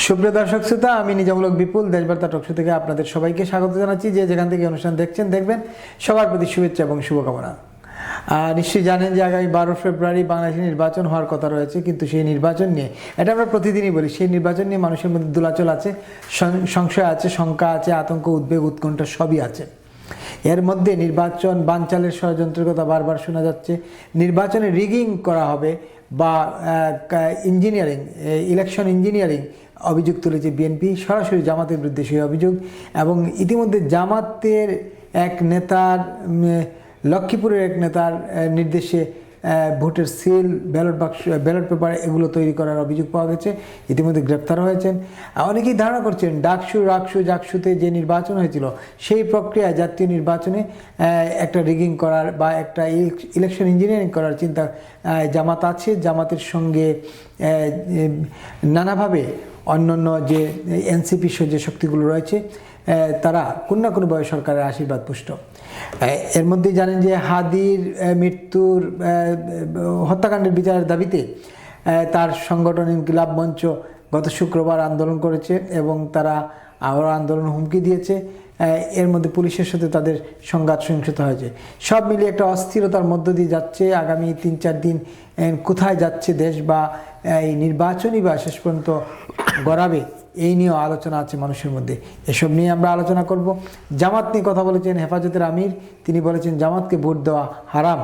সুপ্রিয় দর্শক শ্রোতা, আমি নিজামূলক বিপুল দেশবার্তা টকশো থেকে আপনাদের সবাইকে স্বাগত জানাচ্ছি। যে যেখান থেকে অনুষ্ঠান দেখছেন দেখবেন, সবার প্রতি শুভেচ্ছা এবং শুভকামনা। নিশ্চয়ই জানেন যে আগামী 12 ফেব্রুয়ারি বাংলাদেশে নির্বাচন হওয়ার কথা রয়েছে, কিন্তু সেই নির্বাচন নিয়ে, এটা আমরা প্রতিদিনই বলি, সেই নির্বাচন নিয়ে মানুষের মধ্যে দোলাচল আছে, সংশয় আছে, শঙ্কা আছে, আতঙ্ক, উদ্বেগ, উৎকণ্ঠা সবই আছে। এর মধ্যে নির্বাচন বানচালের ষড়যন্ত্রের কথা বারবার শোনা যাচ্ছে। নির্বাচনে রিগিং করা হবে বা ইঞ্জিনিয়ারিং, ইলেকশন ইঞ্জিনিয়ারিং অভিযোগ তুলেছে বিএনপি, সরাসরি জামাতের বিরুদ্ধে সেই অভিযোগ। এবং ইতিমধ্যে জামাতের এক নেতার, লক্ষ্মীপুরের এক নেতার নির্দেশে ভোটের সিল, ব্যালট পেপার এগুলো তৈরি করার অভিযোগ পাওয়া গেছে। ইতিমধ্যে গ্রেপ্তার হয়েছেন। অনেকেই ধারণা করছেন জাকসুতে যে নির্বাচন হয়েছিল সেই প্রক্রিয়ায় জাতীয় নির্বাচনে একটা রিগিং করার বা একটা ইলেকশন ইঞ্জিনিয়ারিং করার চিন্তা জামাত আছে। জামাতের সঙ্গে নানাভাবে অন্যান্য যে এনসিপি যে শক্তিগুলো রয়েছে, তারা কোনো না কোনোভাবে সরকারের আশীর্বাদ পুষ্ট। এর মধ্যেই জানেন যে হাদির মৃত্যুর হত্যাকাণ্ডের বিচারের দাবিতে তার সংগঠন ইনকিলাব মঞ্চ গত শুক্রবার আন্দোলন করেছে এবং তারা আবার আন্দোলন হুমকি দিয়েছে। এর মধ্যে পুলিশের সাথে তাদের সংঘাত সহিংসতা হয়েছে। সব মিলিয়ে একটা অস্থিরতার মধ্য দিয়ে যাচ্ছে। আগামী 3-4 দিন কোথায় যাচ্ছে দেশ, বা এই নির্বাচনই বা শেষ পর্যন্ত গড়াবে, এই নিয়েও আলোচনা আছে মানুষের মধ্যে। এসব নিয়ে আমরা আলোচনা করব। জামাত নিয়ে কথা বলেছেন হেফাজতের আমির। তিনি বলেছেন জামাতকে ভোট দেওয়া হারাম,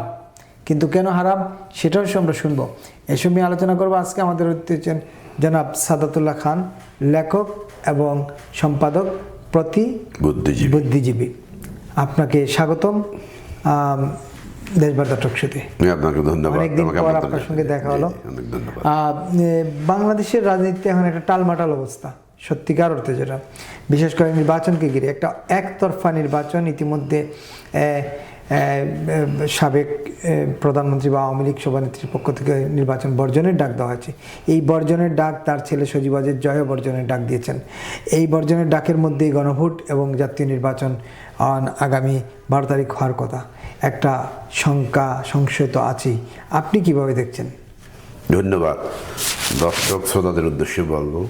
কিন্তু কেন হারাম সেটাও আমরা শুনবো। এসব নিয়ে আলোচনা করব। আজকে আমাদের অতিথি হচ্ছেন জনাব সাদাতুল্লাহ খান, লেখক এবং সম্পাদক, বুদ্ধিজীবী। আপনাকে স্বাগতম দেশবার্তা টকশোতে। আপনাকে ধন্যবাদ। অনেকদিন পর আপনার সঙ্গে দেখা হলো। বাংলাদেশের রাজনীতিতে এখন একটা টালমাটাল অবস্থা, সত্যিকার অর্থে, যেটা বিশেষ করে নির্বাচনকে ঘিরে একটা একতরফা নির্বাচন। ইতিমধ্যে সাবেক প্রধানমন্ত্রী বা আওয়ামী লীগ সভানেত্রীর পক্ষ থেকে নির্বাচন বর্জনের ডাক দেওয়া হয়েছে। এই বর্জনের ডাক তার ছেলে সজীবাজের জয় বর্জনের ডাক দিয়েছেন। এই বর্জনের ডাকের মধ্যেই গণভোট এবং জাতীয় নির্বাচন আগামী 12 তারিখ হওয়ার কথা। একটা শঙ্কা, সংশয় তো আছেই। আপনি কিভাবে দেখছেন? ধন্যবাদ। দর্শক শ্রোতাদের উদ্দেশ্যে বলবো,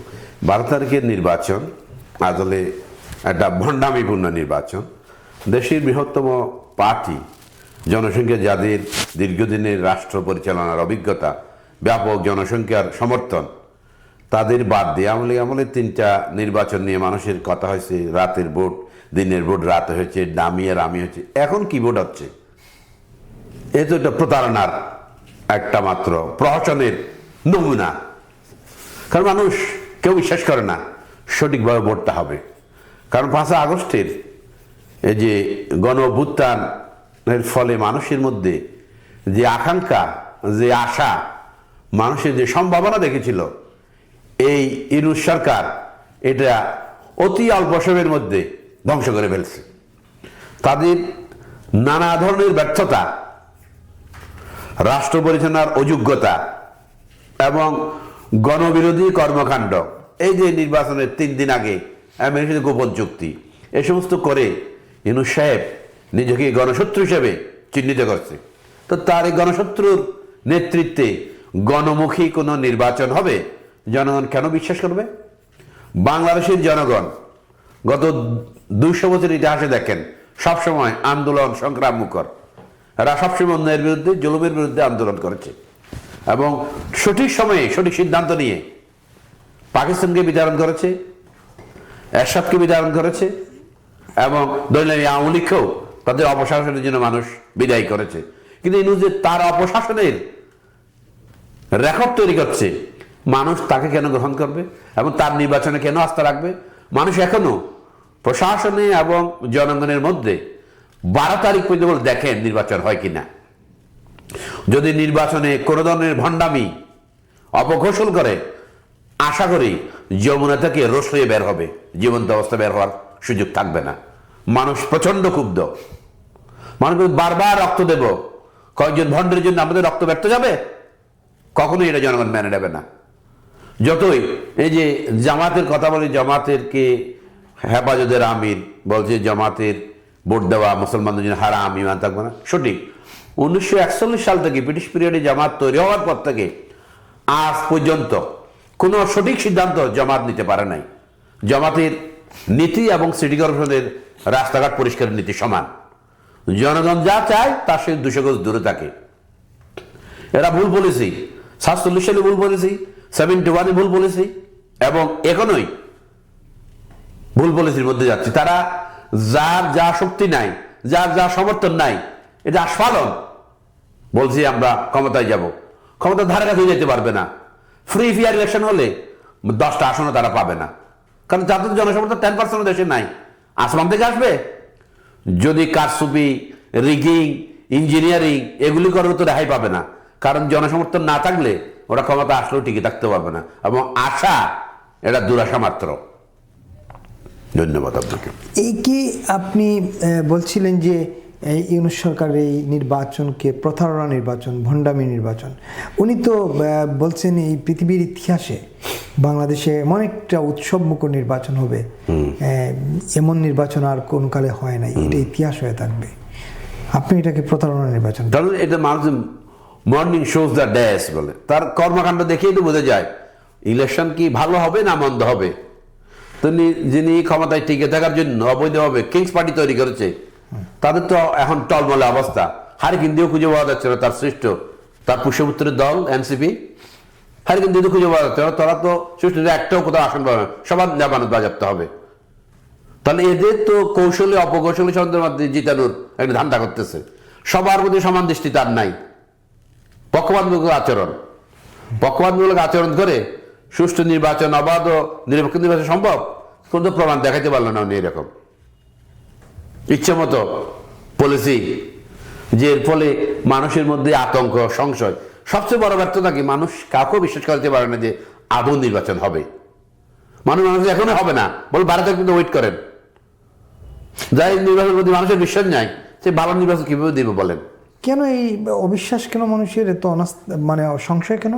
12 তারিখের নির্বাচন আসলে একটা ভণ্ডামিপূর্ণ নির্বাচন। দেশের বৃহত্তম পার্টি, জনসংখ্যা যাদের দীর্ঘদিনের রাষ্ট্র পরিচালনার অভিজ্ঞতা, ব্যাপক জনসংখ্যার সমর্থন, তাদের বাদ দিয়ে আমলে 3টা নির্বাচন নিয়ে মানুষের কথা হয়েছে। রাতের ভোট, দিনের ভোট, রাতে হয়েছে, ডামি আর আমি হচ্ছে। এখন কি ভোট হচ্ছে? এ তো একটা প্রতারণার একটা মাত্র প্রহসনের নমুনা। কারণ মানুষ কেউ বিশ্বাস করে না সঠিকভাবে ভোটটা হবে। কারণ 5 আগস্টের এই যে গণ অভ্যুত্থানের ফলে মানুষের মধ্যে যে আকাঙ্ক্ষা, যে আশা, মানুষের যে সম্ভাবনা দেখেছিল, এই ইউনূস সরকার এটা অতি অল্প সময়ের মধ্যে ধ্বংস করে ফেলছে। তাদের নানা ধরনের ব্যর্থতা, রাষ্ট্র পরিচালনার অযোগ্যতা এবং গণবিরোধী কর্মকাণ্ড, এই যে নির্বাচনের 3 দিন আগে আমেরিকার গোপন চুক্তি, এই সমস্ত করে ইউনূস সাহেব নিজেকে গণশত্রু হিসেবে চিহ্নিত করছে। তো তার এই গণশত্রুর নেতৃত্বে গণমুখী কোনো নির্বাচন হবে, জনগণ কেন বিশ্বাস করবে? বাংলাদেশের জনগণ গত 200 বছরের ইতিহাসে দেখেন সবসময় আন্দোলন সংগ্রাম মুখর। এরা সবসময় অন্যায়ের বিরুদ্ধে, জুলুমের বিরুদ্ধে আন্দোলন করেছে এবং সঠিক সময়ে সঠিক সিদ্ধান্ত নিয়ে পাকিস্তানকে বিতাড়ন করেছে, এরশাদকে বিতাড়ন করেছে এবং দলীয় আওয়ামী লীগকেও তাদের অপশাসনের জন্য মানুষ বিদায় করেছে। কিন্তু এই যে তার অপশাসনের রেকর্ড তৈরি করছে, মানুষ তাকে কেন গ্রহণ করবে এবং তার নির্বাচনে কেন আস্থা রাখবে? মানুষ এখনো প্রশাসনে এবং জনগণের মধ্যে 12 তারিখ পর্যন্ত দেখেন নির্বাচন হয় কিনা। যদি নির্বাচনে কোনো ধরনের ভণ্ডামি অপঘোষণ করে, আশা করি যমুনা থেকে রোষ হয়ে বের হবে, জীবন্ত অবস্থা বের হওয়ার সুযোগ থাকবে না। মানুষ প্রচন্ড ক্ষুব্ধ। মানুষ বারবার রক্ত দেব, কয়েকজন ভণ্ডের জন্য আমাদের রক্ত ব্যর্থ যাবে? কখনোই এটা জনগণ মেনে নেবে না। যতই এই যে জামাতের কথা বলি, জামাতেরকে হেফাজতের আমির বলছে জামাতের ভোট দেওয়া মুসলমানদের জন্য হারাম, ইমান থাকবে না। সঠিক। 1941 সাল থেকে, ব্রিটিশ পিরিয়ডে জামাত তৈরি হওয়ার পর থেকে আজ পর্যন্ত কোনো সঠিক সিদ্ধান্ত জামাত নিতে পারে নাই। জামাতের নীতি এবং সিটি কর্পোরেশনের রাস্তাঘাট পরিষ্কারের নীতি সমান। জনগণ যা চায় তার সে 200 গজ দূরে থাকে। এরা ভুল পলিসি, 47 সালে ভুল পলিসি, 71-এ ভুল পলিসি, এবং এখনোই ভুল পলিসির মধ্যে যাচ্ছে। তারা যার যা শক্তি নাই, যার যা সমর্থন নাই, এটা আস্ফালন বলছি আমরা ক্ষমতায় যাব, ক্ষমতার ধারে কাছে যেতে পারবে না। ফ্রি ফেয়ার ইলেকশন হলে 10টা আসনও তারা পাবে না, কারণ যাদের জনসমর্থন 10% দেশে নাই। আসমান থেকে আসবে? যদি কারচুপি, রিগিং, ইঞ্জিনিয়ারিং এগুলি করার তো রেহাই পাবে না, কারণ জনসমর্থন না থাকলে ওরা ক্ষমতা আসলেও টিকে থাকতে পারবে না, এবং আশা এটা দুরাশা মাত্র। ধন্যবাদ আপনাকে। এই কি আপনি বলছিলেন যে ইউনূস সরকারের এই নির্বাচনকে প্রতারণা নির্বাচন, ভণ্ডামি নির্বাচন। উনি তো বলছেন এই পৃথিবীর ইতিহাসে বাংলাদেশে এমন একটা উৎসবমুখর নির্বাচন হবে, এমন নির্বাচন আর কোন কালে হয় নাই, এটা ইতিহাস হয়ে থাকবে। আপনি এটাকে প্রতারণা নির্বাচন? এটা মানুষ মর্নিং শোজ দ্য ড্যাশ বলে, তার কর্মকাণ্ড দেখেই তো বোঝা যায় ইলেকশন কি ভালো হবে না মন্দ হবে। যিনি ক্ষমতায় টিকে থাকার জন্য অবৈধভাবে কিংস পার্টি তৈরি করেছে, তাদের তো এখন টলমলে অবস্থা। হারিকেন দিয়েও খুঁজে পাওয়া যাচ্ছে না তার সৃষ্ট, তার পুষ্যপুত্রের দল এনসিপি, হারিকেন দিয়ে খুঁজে পাওয়া যাচ্ছে না। তারা তো সৃষ্ট একটাও কোথাও আসন পাবে, সবার জামানত বাজাতে হবে। তাহলে এদের তো কৌশলী অপকৌশলী শব্দের মধ্যে জিতানোর একটা ধান্দা করতেছে। সবার প্রতি সমান দৃষ্টি তার নাই। পক্ষপাতমূলক আচরণ করে সুষ্ঠু নির্বাচন, অবাধ ও নিরপেক্ষ নির্বাচন সম্ভব? কোনো প্রমাণ দেখাইতে পারলো না উনি। এরকম ইচ্ছে মতো পলিসি, যে ফলে মানুষের মধ্যে আতঙ্ক, সংশয়। সবচেয়ে বড় ব্যর্থতা কি, মানুষ কাউকে বিশ্বাস করতে পারে না যে আদৌ নির্বাচন হবে। মানুষ এখনো হবে না বলে ভারতে কিন্তু ওয়েট করেন। যাই নির্বাচনের প্রতি মানুষের বিশ্বাস নাই, সে ভালো নির্বাচন কিভাবে দিবে বলেন? কেন এই অবিশ্বাস, কেন মানুষের এত মানে সংশয় কেন?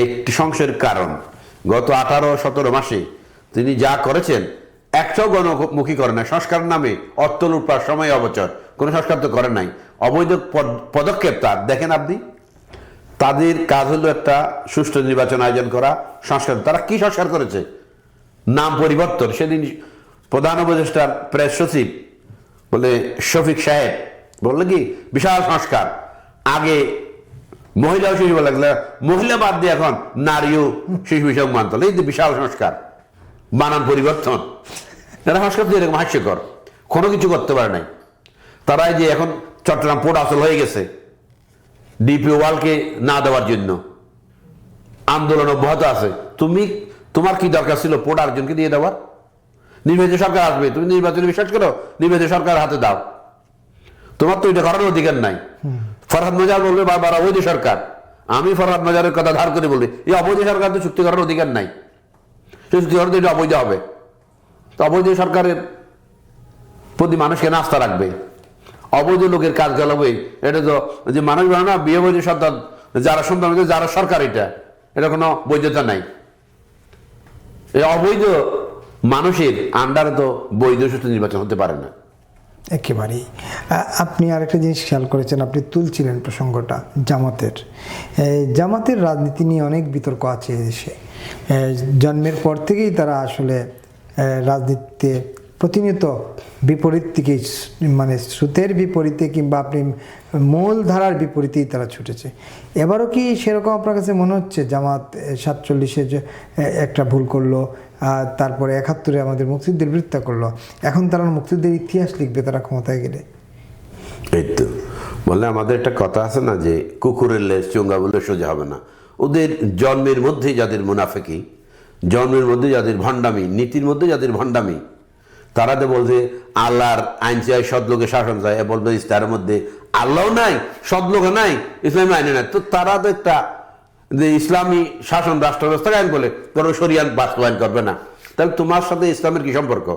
একটি সংশয়ের কারণ, গত 18-17 মাসে তিনি যা করেছেন একটাও গণমুখী করে নাই। সংস্কার নামে অর্থ লুটপাট, সময় অবচয়, কোনো সংস্কার তো করে নাই। অবৈধ পদক্ষেপ তার দেখেন আপনি। তাদের কাজ হলো একটা সুষ্ঠু নির্বাচন আয়োজন করা, সংস্কার। তারা কি সংস্কার করেছে? নাম পরিবর্তন। সেদিন প্রধান উপদেষ্টার প্রেস সচিব বলে শফিক সাহেব বললো কি বিশাল সংস্কার, আগে মহিলা ও শিশু বলে মহিলা বাদ দিয়ে এখন নারী ও শিশু বিষয়ক মানতল, এই যে বিশাল সংস্কার, বানান পরিবর্তন। এরা সংস্কার দিয়ে এরকম হাস্যকর, কোনো কিছু করতে পারে নাই। তারাই যে এখন চট্টগ্রাম পোর্ট আসল হয়ে গেছে ডিপি ওয়ালকে না দেওয়ার জন্য আন্দোলন অব্যাহত আছে। তোমার কি দরকার ছিল পোর্ট আরেকজনকে দিয়ে দেওয়ার? নির্বাচিত সরকার আসবে, তুমি নির্বাচনে বিশ্বাস করো, নির্বাচিত সরকার হাতে দাও। তোমার তো এটা করার অধিকার নাই। ফরহাদ মজার বলবে বারবার অবৈধ সরকার, আমি ফরহাদ মজারের কথা ধার করে বলি এই অবৈধ সরকার তো চুক্তি করার অধিকার নাই, সে চুক্তি করার তো এটা অবৈধ হবে। তো অবৈধ সরকারের প্রতি মানুষ কেন আস্থা রাখবে? অবৈধ লোকের কাজ গেলবে। এটা তো যে মানুষ বলে না বিয়ে বৈধ সন্তান, যারা সন্তান যারা সরকার, এটা কোনো বৈধতা নাই। এই অবৈধ মানুষের আন্ডারে তো বৈধ সুষ্ঠু নির্বাচন হতে পারে না। একেবারেই। আপনি আরেকটা জিনিস খেয়াল করেছেন, আপনি তুলছিলেন প্রসঙ্গটা জামাতের। জামাতের রাজনীতি নিয়ে অনেক বিতর্ক আছে দেশে। জন্মের পর থেকেই তারা আসলে রাজনীতিতে প্রতিনিয়ত বিপরীত দিকে, মানে স্রোতের বিপরীতে কিংবা আপনি মূল ধারার বিপরীতেই তারা ছুটেছে। এবারও কি সেরকম আপনার কাছে মনে হচ্ছে? জামাত 47-এ যে একটা ভুল করলো, তারপরে 71-এ আমাদের মুক্তিযুদ্ধের বিরোধিতা করলো, এখন তারা মুক্তিযুদ্ধের ইতিহাস লিখবে তারা ক্ষমতায় গেলে? এই তো বললে আমাদের একটা কথা আছে না যে কুকুরের লেজ চোঙ্গা বলে সোজা হবে না। ওদের জন্মের মধ্যেই যাদের মুনাফিকি, জন্মের মধ্যে যাদের ভণ্ডামি, নীতির মধ্যে যাদের ভণ্ডামি, তারা তো বলছে আল্লাহর আইন চাই, সদলোকে শাসন চাই, বলবে তার মধ্যে আল্লাহও নাই, সদলোক নাই, ইসলামী আইনে নাই। তো তারা তো একটা যে ইসলামী শাসন রাষ্ট্র ব্যবস্থা আইন বলে তোর শরিয়াত বাস্তবায়ন করবে না। তাহলে তোমার সাথে ইসলামের কি সম্পর্ক?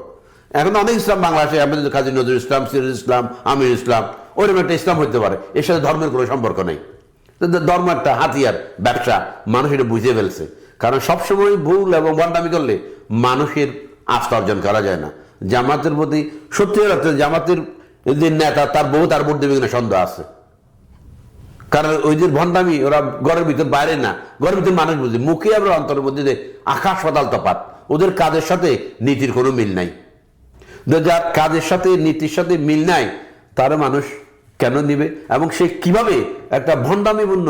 এখন অনেক ইসলাম বাংলাদেশে, আমাদের কাজী নজরুল ইসলাম, সিরাজুল ইসলাম, আমির ইসলাম, ওইরকম একটা ইসলাম হতে পারে। এর সাথে ধর্মের কোনো সম্পর্ক নেই। ধর্ম একটা হাতিয়ার, ব্যবসা, মানুষ এটা বুঝে ফেলছে। কারণ সবসময় ভুল এবং ভণ্ডামি করলে মানুষের আস্থা অর্জন করা যায় না। জামাতের প্রতি সত্যি জামাতের যে নেতা, তার বহু তার ভোট দেবে কিনা সন্দেহ আছে। কারণ ওই যে ভণ্ডামি, ওরা ঘরের ভিতর বাইরে না, ঘরের ভিতর মানুষ বুঝে, মুখে আমরা অন্তরের মধ্যে যে আকাশ পাতাল তফাৎ। ওদের কাজের সাথে নীতির কোনো মিল নাই। যার কাজের সাথে নীতির সাথে মিল নাই তার মানুষ কেন নিবে? এবং সে কিভাবে একটা ভণ্ডামিপূর্ণ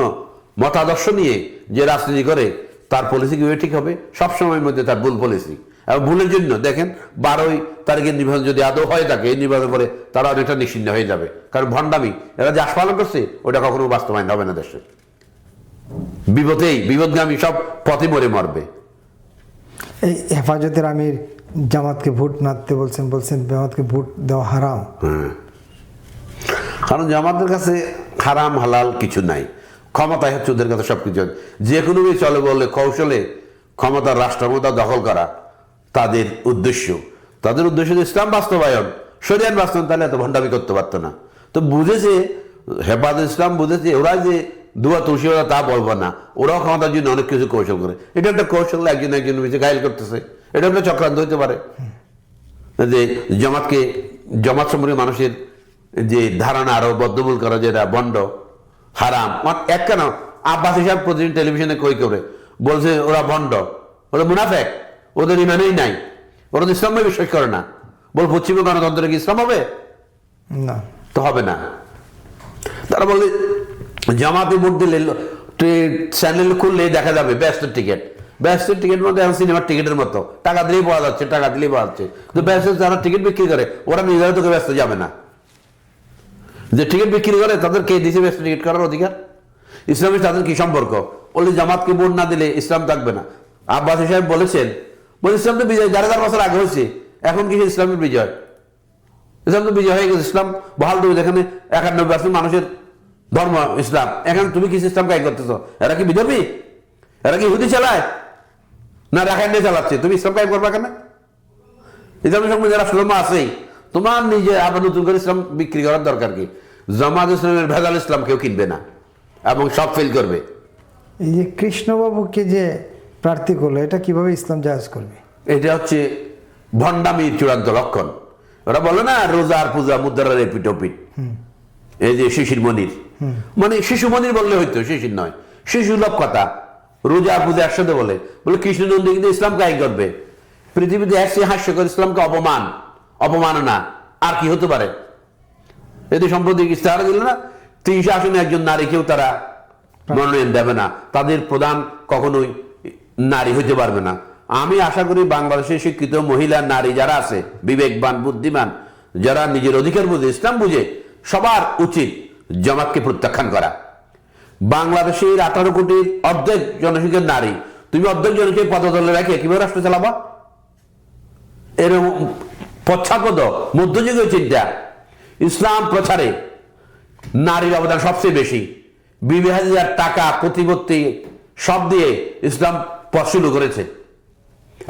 মতাদর্শ নিয়ে যে রাজনীতি করে, তার পলিসি কিভাবে ঠিক হবে? সবসময়ের মধ্যে তার ভুল পলিসি। এবং ভুলের জন্য দেখেন 12ই তারিখের নির্বাচন যদি আদৌ হয়ে থাকে, এই নির্বাচন করে তারা অনেকটা নিশ্চিন্ন হয়ে যাবে। কারণ ভণ্ডামি এরা যে আস্ফালন করছে ওটা কখনো বাস্তবায়ন হবে না দেশে। বিপদগামী সব পথে মরবে। এই হেফাজতের আমির জামাতকে ভোট না দিতে বলছেন জামাতকে ভোট দেওয়া হারাম। কারণ জামাতের কাছে হারাম হালাল কিছু নাই, ক্ষমতায় হচ্ছে ওদের কাছে সবকিছু। যে কোনো চলে বলে কৌশলে ক্ষমতার রাষ্ট্রক্ষমতা দখল করা তাদের উদ্দেশ্য। তাদের উদ্দেশ্য ইসলাম বাস্তবায়ন, শরিয়াত বাস্তবায়ন, তাহলে এত ভণ্ডামি করতে পারতো না। তো বুঝেছে হেফাজত ইসলাম, বুঝেছে ওরা যে দুয়া তুলসী তা বলবো না, ওরাও ক্ষমতার জন্য অনেক কিছু কৌশল করে। এটা একটা কৌশল, একজন মিশে ঘায়ল করতেছে, এটা একটা চক্রান্ত হতে পারে। যে জামাত সম্পর্কে মানুষের যে ধারণা আরো বদ্ধমূল করা, যেটা বন্ড হারাম। এক কেন আব্বাস হিসাব প্রতিদিন টেলিভিশনে কই করে বলছে ওরা বন্ড, ওরা মুনাফেক, ওদের ইমানেই নাই, ওরা তো ইসলামে বিশ্বাস করে না। বল পশ্চিমে গণতন্ত্রে কি ইসলাম হবে? না, তো হবে না। তারা বলে জামাতে ভোট দিলে চ্যানেল খুললে দেখা যাবে ব্যস্তের টিকিট মধ্যে এখন সিনেমার টিকিটের মতো টাকা দিলেই পাওয়া যাচ্ছে, তো ব্যস্ত যারা টিকিট বিক্রি করে ওরা নিজেরা তোকে ব্যস্ত যাবে না। যে টিকিট বিক্রি করে তাদের কে দিয়েছে ব্যস্ত টিকিট করার অধিকার? ইসলামের তাদের কি সম্পর্ক? বলে জামাতকে ভোট না দিলে ইসলাম থাকবে না। আব্বাস সাহেব বলেছেন, ইসলাম তো বিজয় 1000 বছর আগে হয়েছে, এখন কি ইসলামের বিজয়? ইসলাম তো বিজয় হয়ে গেছে, ইসলাম বহাল দেবে। যেখানে 91% মানুষের ধর্ম ইসলাম, এখন তুমি কি ইসলাম কাজ করতেছ? এরা কি বিধর্মী? এরা কি ইহুদি চালায় না রাখাইন চালাচ্ছে? তুমি ইসলাম কাজ করবা কেন? ইসলামের সঙ্গে যারা ধর্ম আছেই, তোমার নিজে আবার নতুন করে ইসলাম বিক্রি করার দরকার কি? জামাত ইসলামের ভেজাল ইসলাম কেউ কিনবে না এবং সব ফেল করবে। এই যে কৃষ্ণবাবুকে যে প্রার্থী করলো, এটা কিভাবে ইসলাম জায়েজ করবে? এটা হচ্ছে ভণ্ডামির চূড়ান্ত লক্ষণ। ওরা বলে না রোজার পূজা মুদ্রার এপিটোপিট, এই যে শিশির মনির, মানে শিশু মনির বললে হইতো, শিশির নয়, শিশু লোক কথা। রোজা পূজা একসাথে বলে কৃষ্ণ নন্দী কিন্তু ইসলাম কাজ করবে। পৃথিবীতে একসে হাস্যকর ইসলামকে অপমাননা আর কি হতে পারে? এতে সম্প্রতি ইস্তাহার দিল না 300 আসনে একজন নারীকেও তারা মনোনয়ন দেবে না, তাদের প্রধান কখনোই নারী হইতে পারবে না। আমি আশা করি বাংলাদেশের শিক্ষিত মহিলা নারী যারা আছে, বিবেকবান বুদ্ধিমান, যারা নিজের অধিকার বুঝে ইসলাম বুঝে, সবার উচিত জামাতকে প্রত্যাখ্যান করা। বাংলাদেশের 18 কোটির অর্ধেক জনসংখ্যার নারী, তুমি অর্ধেক জনকে পদতলে রেখে কিভাবে রাষ্ট্র চালাবা? এরকম পশ্চাৎপদ মধ্যযুগীয় চিন্তা। ইসলাম প্রচারে নারীর অবদান সবচেয়ে বেশি। বিবি হাজার টাকা প্রতিপত্তি সব দিয়ে ইসলাম পথ শুরু করেছে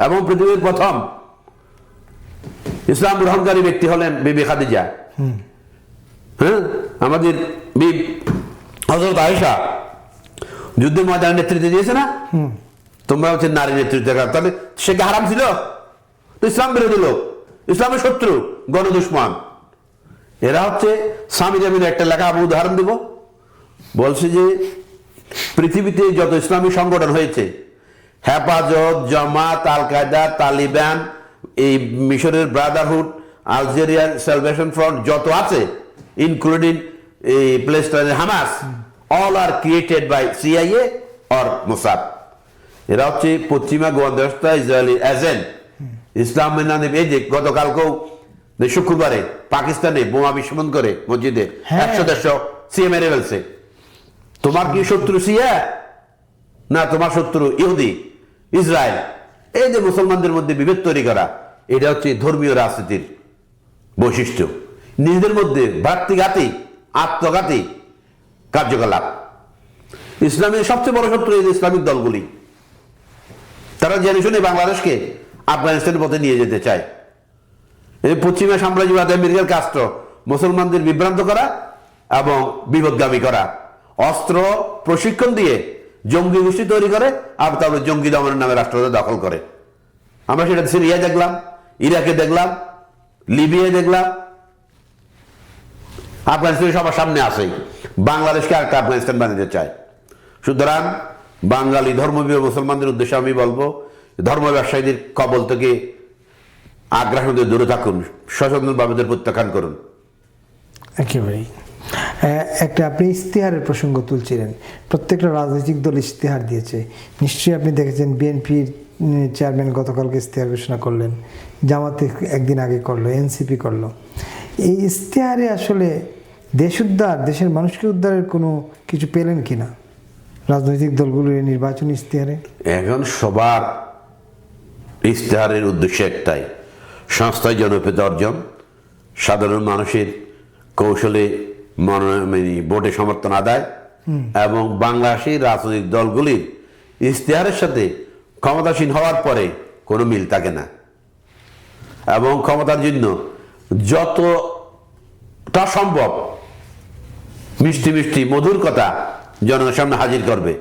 এবং পৃথিবীর প্রথম ইসলাম গ্রহণকারী ব্যক্তি হলেন বিবি খাদিজা। আমাদের হযরত আয়েশা যুদ্ধের ময়দানে নেতৃত্ব দিয়েছে না? তোমরা হচ্ছে নারী নেতৃত্ব, তাহলে সে কি হারাম ছিল? তো ইসলাম বিরোধী লোক, ইসলামের শত্রু, গণদুশমন। এরা হচ্ছে স্বামী জামিনের একটা লেখা আমি উদাহরণ দিব। বলছে যে পৃথিবীতে যত ইসলামী সংগঠন হয়েছে, হেফাজত, জামাত, আল কায়দা, তালিবান, এই মিশরের ব্রাদারহুড, আলজেরিয়ান সালভেশন ফ্রন্ট যত আছে, ইনক্লুডিং এই প্যালেস্টাইনের Hamas, all are created by CIA or Mossad. এরা হচ্ছে পশ্চিমা গোয়েন্দা ইসরায়েলি এজেন্ট। ইসলাম মেনে নেবে। এই যে গতকালকেও শুক্রবারে পাকিস্তানে বোমা বিস্ফোরণ করে মসজিদে 100-150 সিএ মেরে ফেলছে। তোমার কি শত্রু সিয়া না তোমার শত্রু ইহুদি ইসরায়েল? এই যে মুসলমানদের মধ্যে বিভেদ তৈরি করা, এটা হচ্ছে ধর্মীয় রাজনীতির বৈশিষ্ট্য। নিজেদের মধ্যে ভ্রাতৃঘাতী আত্মঘাতী কার্যকলাপ। ইসলামের সবচেয়ে বড় শত্রু এই ইসলামিক দলগুলি। তারা জেনে শুনে বাংলাদেশকে আফগানিস্তানের পথে নিয়ে যেতে চায়। এই পশ্চিমা সাম্রাজ্যবাদ আমেরিকার কাস্ট মুসলমানদের বিভ্রান্ত করা এবং বিপদগামী করা, অস্ত্র প্রশিক্ষণ দিয়ে জঙ্গি গোষ্ঠী তৈরি করে আর তারপরে জঙ্গি দমনের নামে রাষ্ট্রকে দখল করে। আমরা সেটা সিরিয়ায় দেখলাম, ইরাকে দেখলাম, লিবিয়ায় দেখলাম, আফগানিস্তান সবার সামনে আসেই, বাংলাদেশকে একটা আফগানিস্তান বানাতে চায়। সুতরাং বাঙালি ধর্মপ্রিয় মুসলমানদের উদ্দেশ্যে আমি বলবো, ধর্ম ব্যবসায়ীদের কবল থেকে আগ্রাসন থেকে দূরে থাকুন, সচেতনভাবে প্রত্যাখ্যান করুন। একেবারেই। একটা আপনি ইশতেহারের প্রসঙ্গ তুলছিলেন, প্রত্যেকটা রাজনৈতিক দল ইশতেহার দিয়েছে, নিশ্চয়ই আপনি দেখেছেন বিএনপির চেয়ারম্যান গতকালকে ইশতেহার ঘোষণা করলেন, জামাতে একদিন আগে করলো, এনসিপি করলো। এই ইশতেহারে আসলে দেশ উদ্ধার, দেশের মানুষকে উদ্ধারের কোনো কিছু পেলেন কিনা রাজনৈতিক দলগুলোর এই নির্বাচনী ইশতেহারে? এখন সবার ইশতেহারের উদ্দেশ্য একটাই, সংস্থায় জনপ্রিয়তা অর্জন, সাধারণ মানুষের কৌশলে ভোটে সমর্থন আদায়, এবং বাংলাদেশের রাজনৈতিক দলগুলির ইশতেহারের সাথে ক্ষমতাসীন হওয়ার পরে কোনো মিল থাকে না, এবং ক্ষমতার জন্য যতটা সম্ভব মিষ্টি মিষ্টি মধুর কথা জনগণের সামনে হাজির করবে।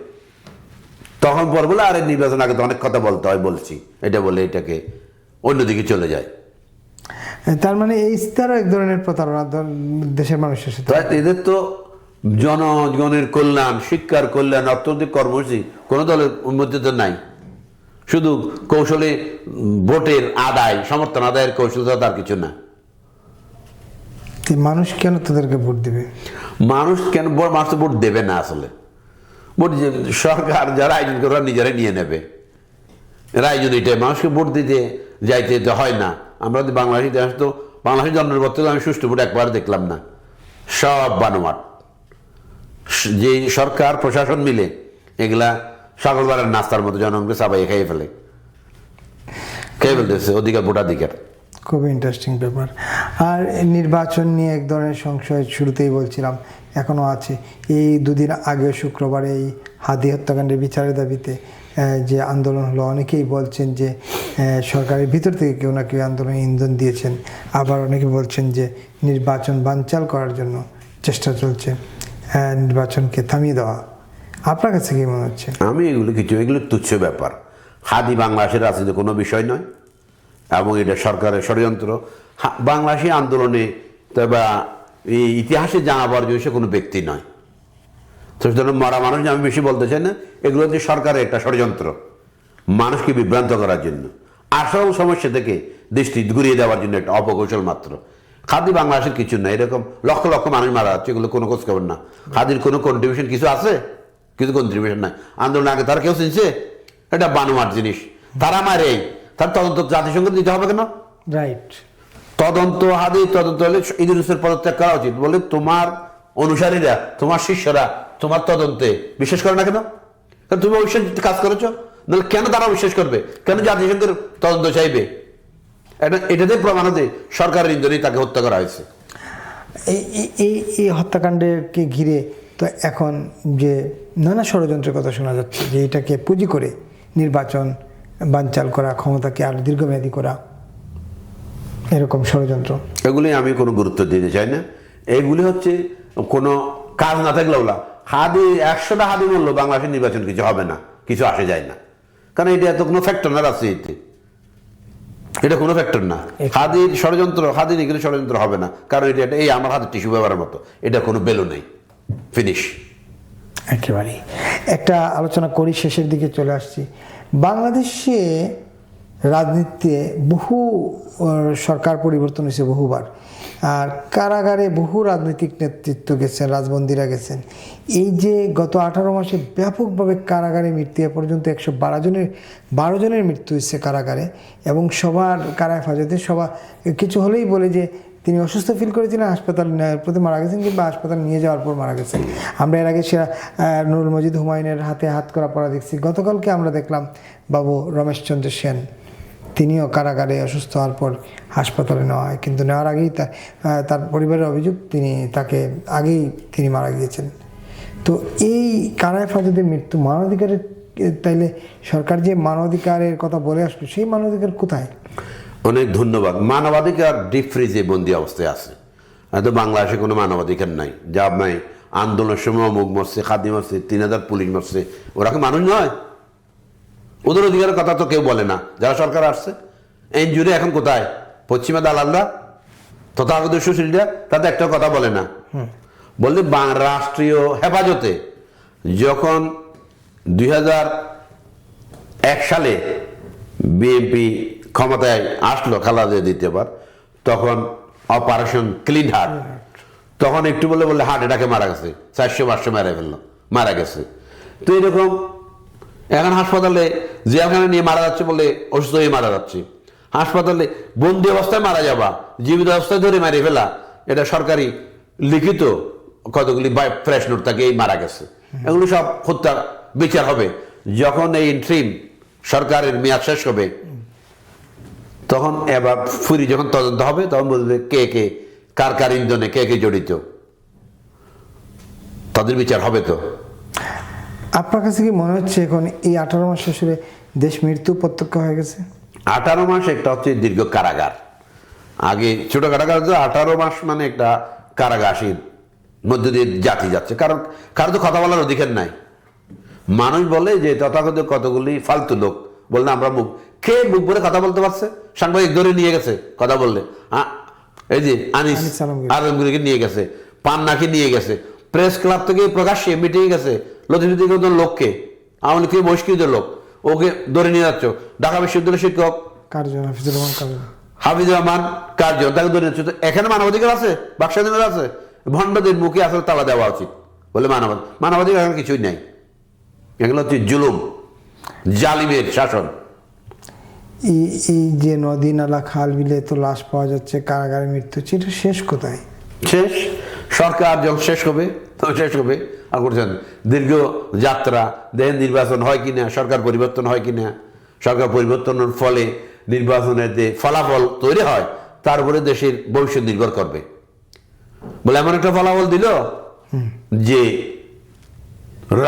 তখন পর বলে আরে নির্বাচন আগে তো অনেক কথা বলতে হয়, বলছি এটা বলে এটাকে অন্যদিকে চলে যায়। তার মানে এই ইশতেহারও এক ধরনের প্রতারণা দেশের মানুষের সাথে। এদের তো জনগণের কল্যাণ, শিক্ষার কল্যাণ, অর্থনৈতিক কর্মসূচি কোনো দলের মধ্যে নাই, শুধু কৌশলে ভোটের আদায়, সমর্থন আদায়ের কৌশল, তার কিছু না। মানুষ কেন তাদেরকে ভোট দেবে? মানুষ তো ভোট দেবে না আসলে। ভোট সরকার যারা আয়োজন করে নিজেরাই নিয়ে নেবে, আয়োজন এটাই, মানুষকে ভোট দিতে যাইতে হয় না। আমরা তো বাংলাদেশি দেশ, তো বাংলাদেশের জন্মের পর থেকে আমি সুষ্ঠু ভোট একবার দেখলাম না, সব বানোয়াট। যে সরকার প্রশাসন মিলে এগুলা সকলবারের নাস্তার মতো জনগণকে চাবাই খেয়ে ফেলতেছে অধিকার, ভোটাধিকার। খুবই ইন্টারেস্টিং ব্যাপার। আর নির্বাচন নিয়ে এক ধরনের সংশয় শুরুতেই বলছিলাম, এখনও আছে। এই দুদিন আগে শুক্রবার এই হাদি হত্যাকাণ্ডের বিচারের দাবিতে যে আন্দোলন হলো, অনেকেই বলছেন যে সরকারের ভিতর থেকে কেউ না কেউ আন্দোলনে ইন্ধন দিয়েছেন, আবার অনেকে বলছেন যে নির্বাচন বানচাল করার জন্য চেষ্টা চলছে, নির্বাচনকে থামিয়ে দেওয়া। আপনার কাছে কি মনে হচ্ছে? আমি এগুলো তুচ্ছ ব্যাপার। হাদি বাংলাদেশের রাজনীতি কোনো বিষয় নয়, এবং এটা সরকারের ষড়যন্ত্র। বাংলাদেশি আন্দোলনে বা এই ইতিহাসে জানাবার জন্য সে কোনো ব্যক্তি নয়। তো সুতরাং মরা মানুষ আমি বেশি বলতে চাই না, এগুলো হচ্ছে সরকারের একটা ষড়যন্ত্র, মানুষকে বিভ্রান্ত করার জন্য, আসল সমস্যা থেকে দৃষ্টি ঘুরিয়ে দেওয়ার জন্য একটা অপকৌশল মাত্র। খাদি বাংলাদেশের কিছু না, এরকম লক্ষ লক্ষ মানুষ মারা যাচ্ছে, এগুলো কোনো খোঁজ খবর না। খাদির কোনো কন্ট্রিবিউশন কিছু আছে? কিছু কন্ট্রিবিউশন নাই। আন্দোলন আগে তারা কেউ চিনছে? এটা বানোয়ার জিনিস, তারা মারে। তার তদন্ত জাতিসংঘ দিতে হবে কেন? রাইট। তদন্ত হলে ইদ্রিসের পদত্যাগ করা উচিত। বলে তোমার অনুসারীরা, তোমার শিষ্যরা তোমার তদন্তে বিশ্বাস করে না কেন? তুমি অবিশ্বাস কাজ করেছো, নাহলে কেন তারা বিশ্বাস করবে? কেন জাতিসংঘের তদন্ত চাইবে? এটাতে প্রমাণ হতে সরকারের ইন্ধনেই তাকে হত্যা করা হয়েছে। এই হত্যাকাণ্ডকে ঘিরে তো এখন যে নানা ষড়যন্ত্রের কথা শোনা যাচ্ছে, যে এটাকে পুঁজি করে নির্বাচন বানচাল করা, ক্ষমতাকে আরো দীর্ঘমেয়াদী করা, এরকম ষড়যন্ত্র। এগুলি আমি কোনো গুরুত্ব দিতে চাই না। এগুলি হচ্ছে কোনো কাজ না থাকলেও হাদি 100টা হাদি বললো বাংলাদেশের নির্বাচন কিছু হবে না, কিছু আসে যায় না, কারণ এটা এত কোনো ফ্যাক্টর না রাজনীতিতে, এটা কোনো ফ্যাক্টর না। হাদির ষড়যন্ত্র, হাদির এগুলো ষড়যন্ত্র হবে না, কারণ এটা এই আমার হাতের টিস্যু ব্যবহারের মতো, এটা কোনো বেলু নেই, ফিনিশ। একেবারেই। একটা আলোচনা করি, শেষের দিকে চলে আসছি। বাংলাদেশে রাজনীতিতে বহু সরকার পরিবর্তন হয়েছে বহুবার, আর কারাগারে বহু রাজনৈতিক নেতৃত্ব গেছেন, রাজবন্দীরা গেছেন। এই যে গত 18 মাসে ব্যাপকভাবে কারাগারে মৃত্যু, এ পর্যন্ত 112 জনের মৃত্যু হয়েছে কারাগারে, এবং সবার কারা হেফাজতে। কিছু হলেই বলে যে তিনি অসুস্থ ফিল করেছিলেন, হাসপাতালে প্রতি মারা গেছেন, কিংবা হাসপাতালে নিয়ে যাওয়ার পর মারা গেছেন। আমরা এর আগে নুরুল মজিদ হুমায়ুনের হাতে হাত করা পড়া দেখছি। গতকালকে আমরা দেখলাম বাবু রমেশচন্দ্র সেন, তিনিও কারাগারে অসুস্থ হওয়ার পর হাসপাতালে নেওয়া হয়, কিন্তু নেওয়ার আগেই তার পরিবারের অভিযোগ তাকে আগেই তিনি মারা গিয়েছেন। তো এই কারা হেফাজতে মৃত্যু মানবাধিকারের, তাইলে সরকার যে মানবাধিকারের কথা বলে আসলো, সেই মানবাধিকার কোথায়? অনেক ধন্যবাদ। মানবাধিকার ডিপ ফ্রিজে বন্দি অবস্থায় আছে, হয়তো বাংলাদেশে কোনো মানবাধিকার নাই। যা নাই, আন্দোলনের সময় অমুক মরছে, খাদি মরছে, 3000 পুলিশ মরছে, ওরা কি মানুষ নয়? ওদের অধিকারের কথা তো কেউ বলে না যারা সরকার আসছে। এনজিওরে এখন কোথায়? পশ্চিমা দালালরা, তথাগত সুশীলরা, তাতে একটা কথা বলে না। বলতে রাষ্ট্রীয় হেফাজতে যখন 2001 সালে বিএনপি ক্ষমতায় আসলো খালেদা দ্বিতীয়বার, তখন অপারেশন ক্লিন হার্ট, তখন একটু বলে হার্ট অ্যাটাকে মারা গেছে, 400-500 মেরে ফেললো, মারা গেছে। তো এরকম এখন হাসপাতালে জেলখানে নিয়ে মারা যাচ্ছে বলে অসুস্থ হয়ে মারা যাচ্ছে, হাসপাতালে বন্দি অবস্থায় মারা যাবা, জীবিত অবস্থায় ধরে মারিয়ে ফেলা, এটা সরকারি লিখিত কতগুলি ফ্রেশ নোট থাকে এই মারা গেছে। এগুলো সব হত্যা বিচার হবে যখন এই ইন্ট্রিম সরকারের মেয়াদ শেষ হবে, তখন এবার ফুরি যখন তদন্ত হবে তখন বলবে কে কে কার কার ইন্ধনে কে কে জড়িত, তাদের বিচার হবে। তো আপনার কাছে কি মনে হচ্ছে এখন এই 18 মাস আসলে দেশ মৃত্যু প্রত্যক্ষ হয়ে গেছে? 18 মাস একটা হচ্ছে দীর্ঘ কারাগার, আগে ছোট কারাগার, 18 মাস মানে একটা কারাগাসীর মধ্য দিয়ে জাতি যাচ্ছে, কারণ কারো তো কথা বলার অধিকার নাই। মানুষ বলে যে তথাকথিত কতগুলি ফালতু লোক বললে আমরা মুখ ভরে কথা বলতে পারছে, সাংবাদিক ধরে নিয়ে গেছে কথা বললে, এই যে আনিস আলমগীরকে নিয়ে গেছে, পান্নাকে নিয়ে গেছে, প্রেস ক্লাব থেকে প্রকাশ্যে মিটিং গেছে লতিফ লোককে, আওয়ামী লীগ বহিষ্কৃত লোক, ওকে ধরে নিয়ে যাচ্ছ। ঢাকা বিশ্ববিদ্যালয়ের শিক্ষক হাফিজুর রহমান কার্জন তাকে ধরে নিচ্ছ। এখানে মানবাধিকার আছে, বাকস্বাধীনতা আছে? ভণ্ডদের মুখে আসলে তালা দেওয়া উচিত বলে মানবাধিকার এখন কিছুই নাই, এগুলো হচ্ছে জুলুম, জালিমের শাসন। এই যে নদী নালা খাল বিলে তো লাশ পাওয়া যাচ্ছে, কারাগারে মৃত্যু হচ্ছে, এটা শেষ কোথায়? শেষ সরকার যখন শেষ হবে তখন শেষ হবে। আর করছেন দীর্ঘ যাত্রা, দেহের নির্বাচন হয় কিনা, সরকার পরিবর্তন হয় কিনা, সরকার পরিবর্তনের ফলে নির্বাচনের যে ফলাফল তৈরি হয় তার উপরে দেশের ভবিষ্যৎ নির্ভর করবে। বলে এমন একটা ফলাফল দিল যে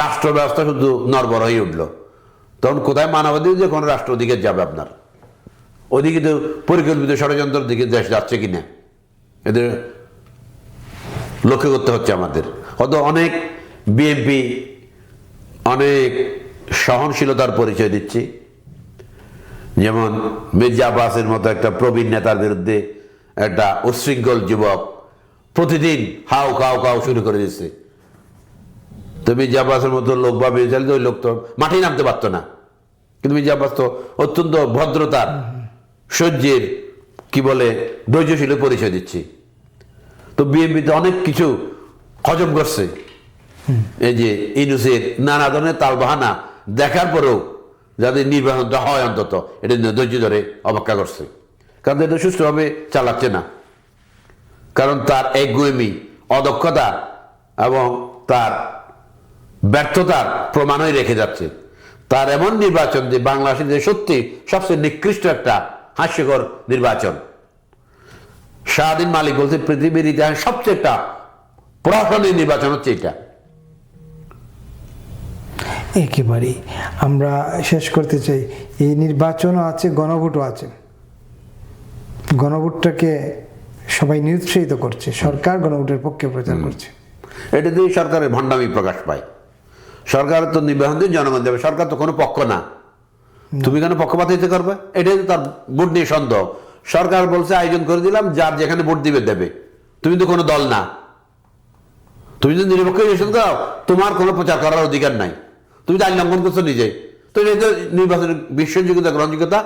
রাষ্ট্র ব্যবস্থা শুধু নড়বড় হয়ে উঠলো, তখন কোথায় মানবাধিকার যে কোনো রাষ্ট্র দিকে যাবে? আপনার ওদিকে তো পরিকল্পিত ষড়যন্ত্রের দিকে দেশ যাচ্ছে কিনা এদের লক্ষ্য করতে হচ্ছে আমাদের। হয়তো অনেক বিএনপি অনেক সহনশীলতার পরিচয় দিচ্ছে, যেমন মির্জা আব্বাসের মতো একটা প্রবীণ নেতার বিরুদ্ধে একটা উচ্ছৃঙ্খল যুবক প্রতিদিন হাউ খাও খাও শুরু করে দিচ্ছে। তো মির্জা আব্বাসের মতো লোক বা ওই লোক তো মাঠেই নামতে পারতো না, কিন্তু মির্জা আব্বাস তো অত্যন্ত ভদ্রতার, সহ্যের, কি বলে ধৈর্যশীল পরিচয় দিচ্ছে। তো বিএনপিতে অনেক কিছু হজম করছে, এই যে ইউনূসের নানা ধরনের তালবাহানা দেখার পরেও যাদের নির্বাচনটা হয় অন্তত এটা ধৈর্য ধরে অপেক্ষা করছে, কারণ এটা সুষ্ঠুভাবে চালাচ্ছে না, কারণ তার একগুয়েমি, অদক্ষতা এবং তার ব্যর্থতার প্রমাণই রেখে যাচ্ছে। তার এমন নির্বাচন যে বাংলাদেশের সত্যি সবচেয়ে নিকৃষ্ট একটা হাস্যকর নির্বাচন। শাহদিন মালিক বলছে পৃথিবীর ইতিহাসে সবচেয়ে একটা প্রহসনের নির্বাচন হচ্ছে এটা। একেবারেই আমরা শেষ করতে চাই, এই নির্বাচনও আছে, গণভোটও আছে। গণভোটটাকে সবাই নিরুৎসাহিত করছে, সরকার গণভোটের পক্ষে প্রচার করছে। এটা দিয়ে সরকারের ভণ্ডামি প্রকাশ পায়। সরকার তো নির্বাচন দিয়ে জনগণ দেবে, সরকার তো কোনো পক্ষ না, তুমি কেন পক্ষপাত দিতে করবে? এটাই তো তার ভোট নিয়ে সন্দেহ। সরকার বলছে আয়োজন করে দিলাম, যার যেখানে ভোট দিবে দেবে, তুমি তো কোনো দল না, তুমি যদি নিরপেক্ষ ইলেকশন দাও তোমার কোনো প্রচার করার অধিকার নাই, তুমি তো আইন লঙ্ঘন করছো নিজে। তো নির্বাচনের বিশ্বাসযোগ্যতা, গ্রহণযোগ্যতা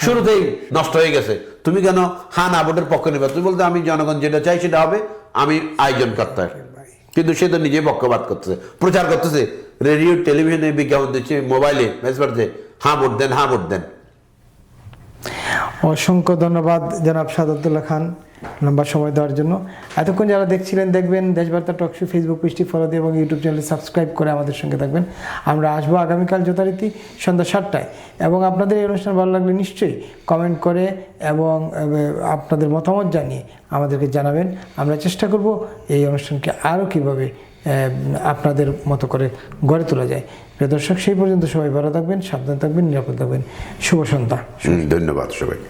শুরুতেই নষ্ট হয়ে গেছে। তুমি কেন হ্যাঁ না ভোটের পক্ষ নেবে? তুমি বলতে আমি জনগণ যেটা চাই সেটা হবে, আমি আয়োজন করতে হয়, কিন্তু সে তো নিজে পক্ষপাত করতেছে, প্রচার করতেছে, রেডিও টেলিভিশনে বিজ্ঞাপন দিচ্ছে, মোবাইলে মেসেজ পাঠাচ্ছে, হ্যাঁ ভোট দেন, হ্যাঁ ভোট দেন। অসংখ্য ধন্যবাদ জনাব সাদাতুল্লাহ খান লম্বা সময় দেওয়ার জন্য। এতক্ষণ যারা দেখছিলেন, দেখবেন দেশবার্তা টকশো ফেসবুক পেজটি ফলো দিয়ে এবং ইউটিউব চ্যানেল সাবস্ক্রাইব করে আমাদের সঙ্গে থাকবেন। আমরা আসবো আগামীকাল যথারীতি সন্ধ্যা 7টায়, এবং আপনাদের এই অনুষ্ঠান ভালো লাগলে নিশ্চয়ই কমেন্ট করে এবং আপনাদের মতামত জানিয়ে আমাদেরকে জানাবেন। আমরা চেষ্টা করব এই অনুষ্ঠানকে আরও কীভাবে আপনাদের মতো করে গড়ে তোলা যায়। প্রিয় দর্শক, সেই পর্যন্ত সবাই ভালো থাকবেন, সাবধান থাকবেন, নিরাপদ থাকবেন। শুভ সন্ধ্যা। ধন্যবাদ সবাইকে।